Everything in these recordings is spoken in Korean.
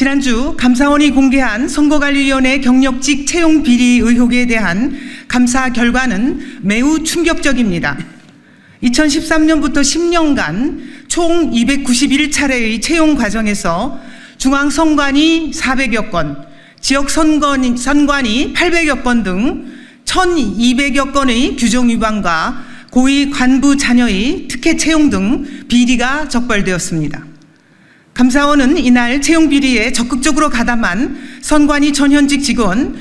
지난주 감사원이 공개한 선거관리위원회 경력직 채용 비리 의혹에 대한 감사 결과는 매우 충격적입니다. 2013년부터 10년간 총 291차례의 채용 과정에서 중앙선관위 400여 건, 지역선관위 800여 건 등 1200여 건의 규정 위반과 고위 관부 자녀의 특혜 채용 등 비리가 적발되었습니다. 감사원은 이날 채용 비리에 적극적으로 가담한 선관위 전현직 직원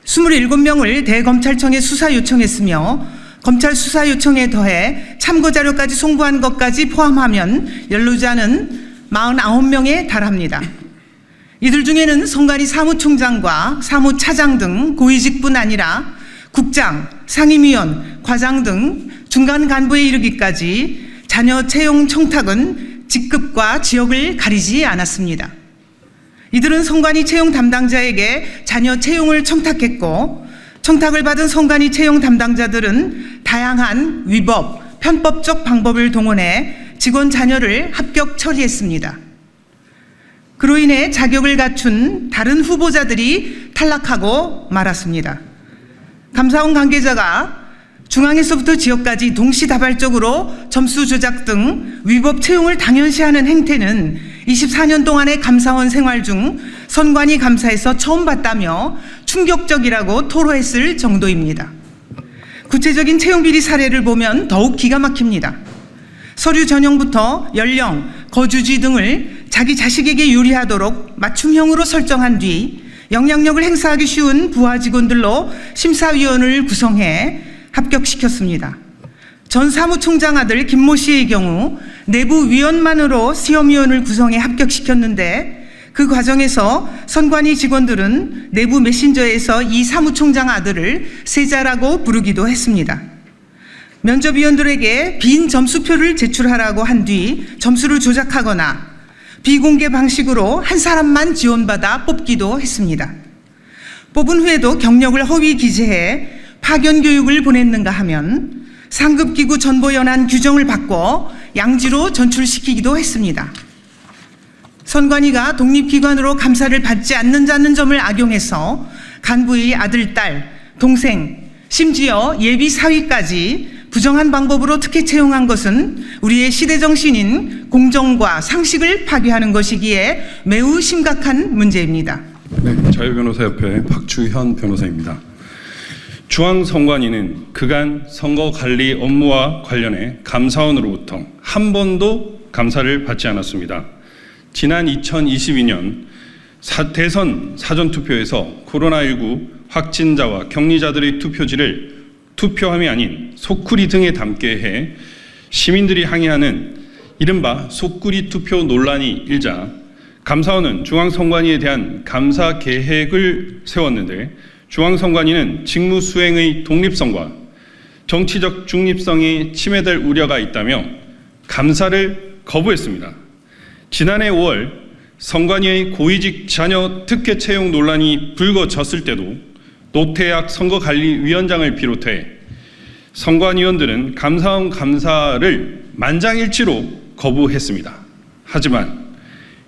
27명을 대검찰청에 수사 요청했으며 검찰 수사 요청에 더해 참고 자료까지 송부한 것까지 포함하면 연루자는 49명에 달합니다. 이들 중에는 선관위 사무총장과 사무차장 등 고위직뿐 아니라 국장, 상임위원, 과장 등 중간 간부에 이르기까지 자녀 채용 청탁은 직급과 지역을 가리지 않았습니다. 이들은 선관위 채용 담당자에게 자녀 채용을 청탁했고 청탁을 받은 선관위 채용 담당자들은 다양한 위법, 편법적 방법을 동원해 직원 자녀를 합격 처리했습니다. 그로 인해 자격을 갖춘 다른 후보자들이 탈락하고 말았습니다. 감사원 관계자가 중앙에서부터 지역까지 동시다발적으로 점수 조작 등 위법 채용을 당연시하는 행태는 24년 동안의 감사원 생활 중 선관위 감사에서 처음 봤다며 충격적이라고 토로했을 정도입니다. 구체적인 채용 비리 사례를 보면 더욱 기가 막힙니다. 서류 전형부터 연령, 거주지 등을 자기 자식에게 유리하도록 맞춤형으로 설정한 뒤 영향력을 행사하기 쉬운 부하 직원들로 심사위원을 구성해 합격시켰습니다. 전 사무총장 아들 김모 씨의 경우 내부 위원만으로 시험위원을 구성해 합격시켰는데 그 과정에서 선관위 직원들은 내부 메신저에서 이 사무총장 아들을 세자라고 부르기도 했습니다. 면접위원들에게 빈 점수표를 제출하라고 한 뒤 점수를 조작하거나 비공개 방식으로 한 사람만 지원받아 뽑기도 했습니다. 뽑은 후에도 경력을 허위 기재해 파견 교육을 보냈는가 하면 상급기구 전보연한 규정을 바꿔 양지로 전출시키기도 했습니다. 선관위가 독립기관으로 감사를 받지 않는다는 점을 악용해서 간부의 아들, 딸, 동생, 심지어 예비 사위까지 부정한 방법으로 특혜 채용한 것은 우리의 시대 정신인 공정과 상식을 파괴하는 것이기에 매우 심각한 문제입니다. 네, 자유변호사협회 박주현 변호사입니다. 중앙선관위는 그간 선거관리 업무와 관련해 감사원으로부터 한 번도 감사를 받지 않았습니다. 지난 2022년 대선 사전투표에서 코로나19 확진자와 격리자들의 투표지를 투표함이 아닌 소쿠리 등에 담게 해 시민들이 항의하는 이른바 소쿠리 투표 논란이 일자 감사원은 중앙선관위에 대한 감사 계획을 세웠는데 중앙선관위는 직무 수행의 독립성과 정치적 중립성이 침해될 우려가 있다며 감사를 거부했습니다. 지난해 5월 선관위의 고위직 자녀 특혜 채용 논란이 불거졌을 때도 노태학 선거관리위원장을 비롯해 선관위원들은 감사원 감사를 만장일치로 거부했습니다. 하지만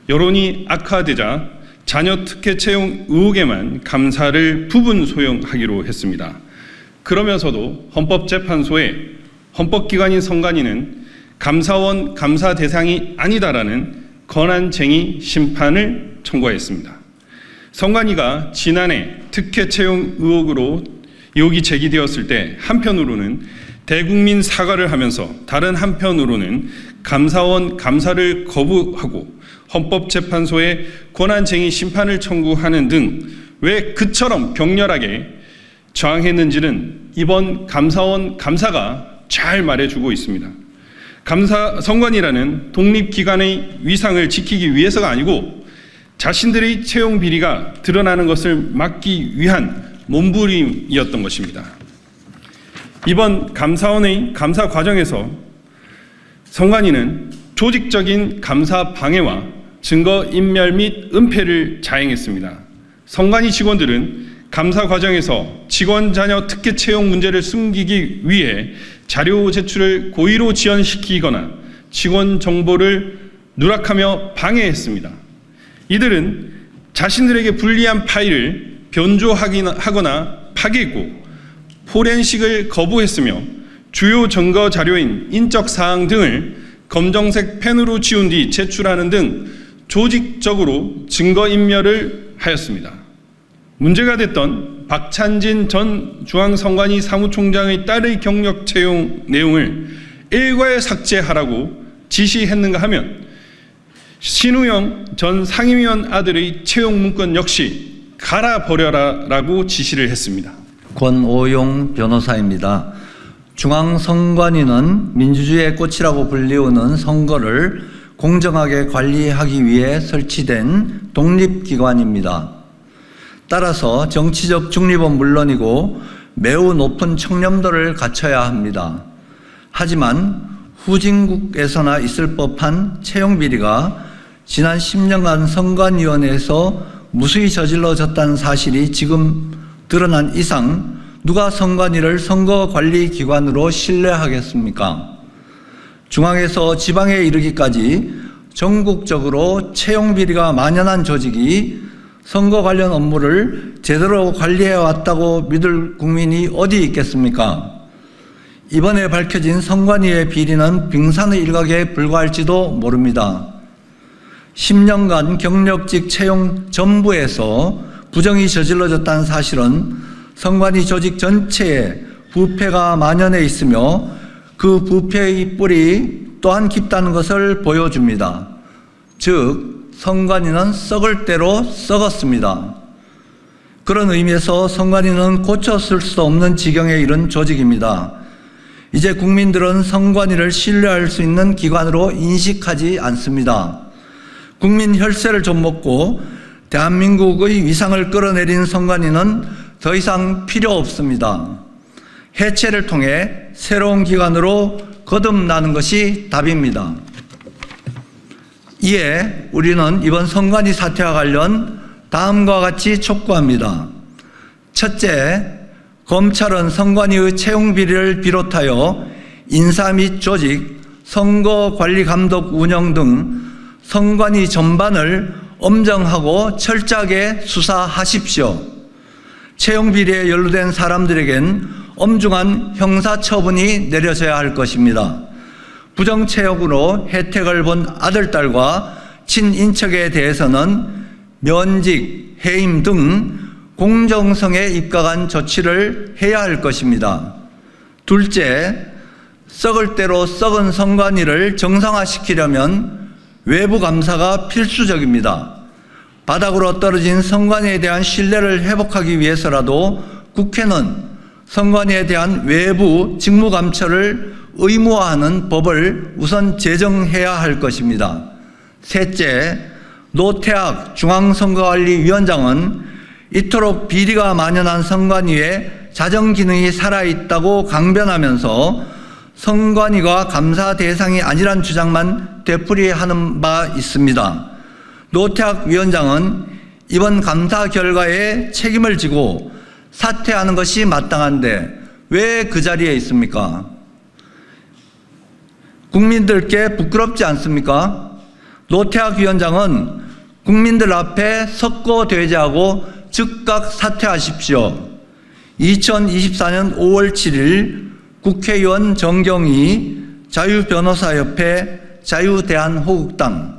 여론이 악화되자 자녀 특혜 채용 의혹에만 감사를 부분 소용하기로 했습니다. 그러면서도 헌법재판소에 헌법기관인 선관위는 감사원 감사 대상이 아니다라는 권한쟁의 심판을 청구했습니다. 선관위가 지난해 특혜 채용 의혹이 제기되었을 때 한편으로는 대국민 사과를 하면서 다른 한편으로는 감사원 감사를 거부하고 헌법재판소에 권한쟁의 심판을 청구하는 등 왜 그처럼 격렬하게 저항했는지는 이번 감사원 감사가 잘 말해주고 있습니다. 선관위라는 독립기관의 위상을 지키기 위해서가 아니고 자신들의 채용 비리가 드러나는 것을 막기 위한 몸부림이었던 것입니다. 이번 감사원의 감사 과정에서 선관위는 조직적인 감사 방해와 증거 인멸 및 은폐를 자행했습니다. 선관위 직원들은 감사 과정에서 직원 자녀 특혜 채용 문제를 숨기기 위해 자료 제출을 고의로 지연시키거나 직원 정보를 누락하며 방해했습니다. 이들은 자신들에게 불리한 파일을 변조하거나 파괴했고 포렌식을 거부했으며 주요 증거 자료인 인적 사항 등을 검정색 펜으로 지운 뒤 제출하는 등 조직적으로 증거인멸을 하였습니다. 문제가 됐던 박찬진 전 중앙선관위 사무총장의 딸의 경력 채용 내용을 일괄 삭제하라고 지시했는가 하면 신우영 전 상임위원 아들의 채용 문건 역시 갈아버려라라고 지시를 했습니다. 권오용 변호사입니다. 중앙선관위는 민주주의의 꽃이라고 불리우는 선거를 공정하게 관리하기 위해 설치된 독립기관입니다. 따라서 정치적 중립은 물론이고 매우 높은 청렴도를 갖춰야 합니다. 하지만 후진국에서나 있을 법한 채용비리가 지난 10년간 선관위원회에서 무수히 저질러졌다는 사실이 지금 드러난 이상 누가 선관위를 선거관리기관으로 신뢰하겠습니까? 중앙에서 지방에 이르기까지 전국적으로 채용비리가 만연한 조직이 선거 관련 업무를 제대로 관리해왔다고 믿을 국민이 어디 있겠습니까? 이번에 밝혀진 선관위의 비리는 빙산의 일각에 불과할지도 모릅니다. 10년간 경력직 채용 전부에서 부정이 저질러졌다는 사실은 선관위 조직 전체에 부패가 만연해 있으며 그 부패의 뿌리 또한 깊다는 것을 보여줍니다. 즉 선관위는 썩을 대로 썩었습니다. 그런 의미에서 선관위는 고쳤을 수 없는 지경에 이른 조직입니다. 이제 국민들은 선관위를 신뢰할 수 있는 기관으로 인식하지 않습니다. 국민 혈세를 좀 먹고 대한민국의 위상을 끌어내린 선관위는 더 이상 필요 없습니다. 해체를 통해 새로운 기관으로 거듭나는 것이 답입니다. 이에 우리는 이번 선관위 사태와 관련 다음과 같이 촉구합니다. 첫째, 검찰은 선관위의 채용 비리를 비롯하여 인사 및 조직, 선거관리감독 운영 등 선관위 전반을 엄정하고 철저하게 수사하십시오. 채용 비리에 연루된 사람들에겐 엄중한 형사처분이 내려져야 할 것입니다. 부정채용으로 혜택을 본 아들, 딸과 친인척에 대해서는 면직, 해임 등 공정성에 입각한 조치를 해야 할 것입니다. 둘째, 썩을 대로 썩은 선관위를 정상화시키려면 외부 감사가 필수적입니다. 바닥으로 떨어진 선관위에 대한 신뢰를 회복하기 위해서라도 국회는 선관위에 대한 외부 직무감찰을 의무화하는 법을 우선 제정해야 할 것입니다. 셋째, 노태학 중앙선거관리위원장은 이토록 비리가 만연한 선관위에 자정기능이 살아있다고 강변하면서 선관위가 감사 대상이 아니란 주장만 되풀이하는 바 있습니다. 노태학 위원장은 이번 감사 결과에 책임을 지고 사퇴하는 것이 마땅한데 왜 그 자리에 있습니까? 국민들께 부끄럽지 않습니까? 노태학 위원장은 국민들 앞에 석고대죄하고 즉각 사퇴하십시오. 2024년 5월 7일 국회의원 정경희 자유변호사협회 자유대한호국당